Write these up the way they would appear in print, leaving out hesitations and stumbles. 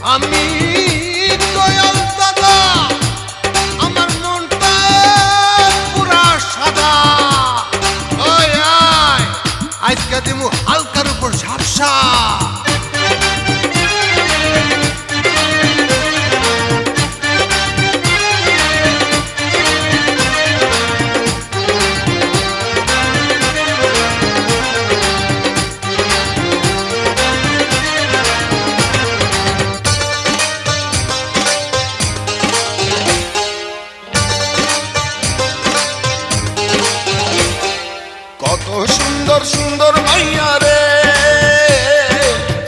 আমি দয়াল দাদা আমার মনটা পুরা সাদা ওই আয় আজকে দিমু হালকার উপর ঝাপসা কত সুন্দর সুন্দর মাইয়া রে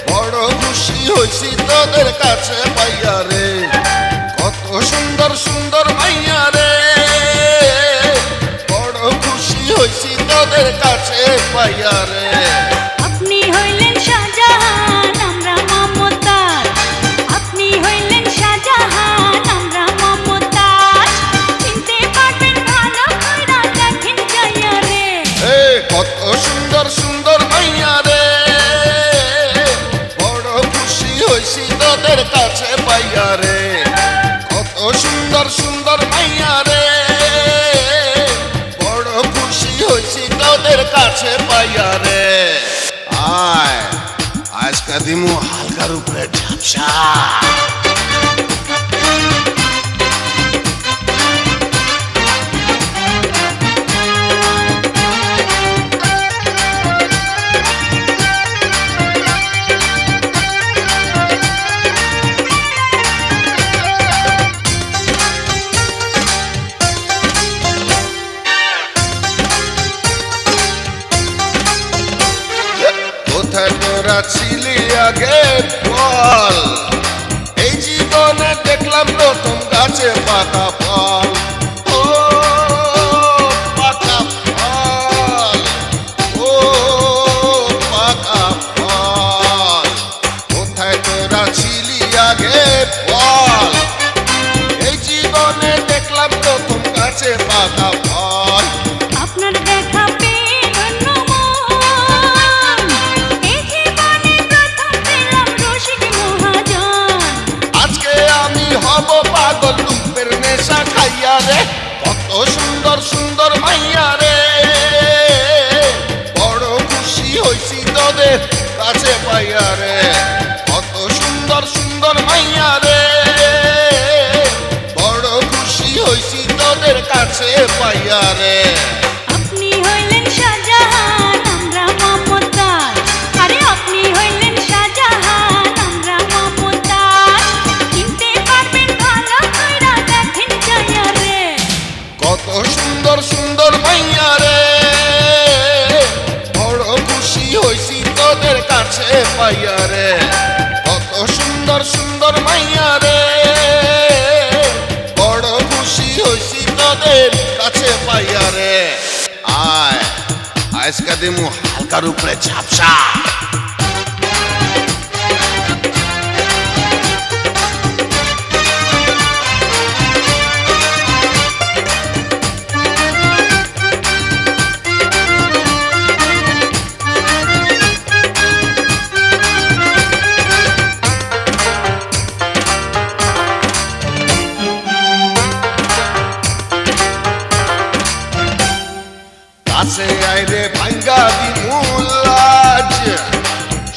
বড় খুশি হইছি তোদের কাছে পাইয়া রে কত সুন্দর সুন্দর মাইয়া রে বড় খুশি হইছি তোদের কাছে পাইয়া রে আপনি হইলেন শাহজাহান আমরা মমতাজ আপনি হইলেন শাহজাহান আমরা মমতাজ চিনতে পারবেন ভালো কইরা দেখেন যাইয়া রে কত সুন্দর সুন্দর মাইয়া রে বড় খুশি হইছি তোদের কাছে পাইয়া রে কত সুন্দর সুন্দর মাইয়া রে বড় খুশি হইছি তোদের কাছে পাইয়া রে আয় আজকে দিমু হালকার উপরে ঝাপসা কোথায় তোরা ছিলি আগে বল এই জীবনে দেখলাম প্রথম গাছে পাকা ফল ও পাকা ফল ও পাকা ফল কোথায় তোরা ছিলি আগে বল এই জীবনে দেখলাম প্রথম গাছে পাকা ফল আপনার দেখা পেয়ে ধন্য মন এই জীবনে প্রথম পেলাম রসিক মহাজন আজকে আমি হব পাগল রূপের নেশা খাইয়া রে কত সুন্দর সুন্দর মাইয়া রে বড় খুশি হইছি তোদের কাছে পাইয়া রে কত সুন্দর সুন্দর মাইয়া রে বড় খুশি হইছি তোদের কাছে পাইয়া রে আপনি হইলেন শাহজাহান আমরা মমতাজ আরে আপনি হইলেন শাহজাহান আমরা মমতাজ চিনতে পারবেন ভালো কইরা দেখেন যাইয়া রে কত সুন্দর সুন্দর মাইয়া রে বড় খুশি হইছি তোদের কাছে পাইয়া রে কত সুন্দর সুন্দর মাইয়া রে বড় খুশি হইছি তোদের কাছে পাইয়া রে আয় আজকে দিমু হালকার উপরে ঝাপসা কাছে আইরে ভাঙ্গা দিমুলাজ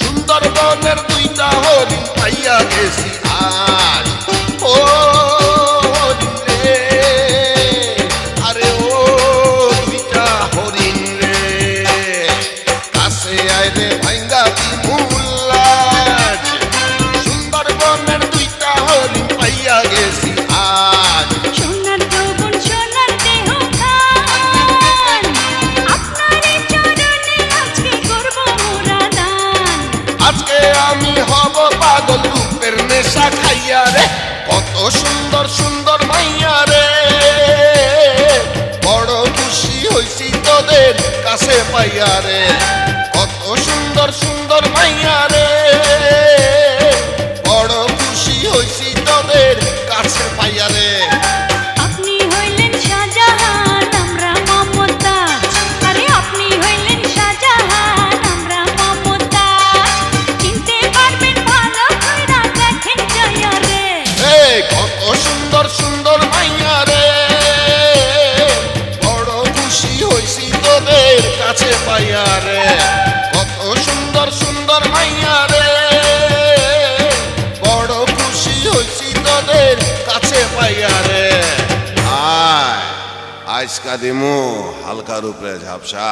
সুন্দরবনের দুইটা হরিণ পাইয়া গেছি আজ ও হরিণ রে আরে ও দুইটা হরিণ রে কাছে আইরে ভাঙ্গা দিমুলাজ সুন্দরবনের দুইটা হরিণ পাইয়া গেছি আজ সোনার যৌবন সোনার দেহ খান আপনারই চরণে আজকে করব মোরা দান আজকে আমি হব পাগল রূপের নেশা খাইয়া রে কত সুন্দর সুন্দর মাইয়া রে বড় খুশি হইছি তোদের কাছে পাইয়া রে কত সুন্দর সুন্দর মাইয়া রে বড় খুশি হইছি তোদের কাছে পাইয়া রে আপনি হইলেন শাহজাহান আমরা মমতাজ আরে আপনি হইলেন শাহজাহান আমরা মমতাজ চিনতে পারবেন ভালো কইরা দেখেন যাইয়া আজকা দিমু হালকার উপরে ঝাপসা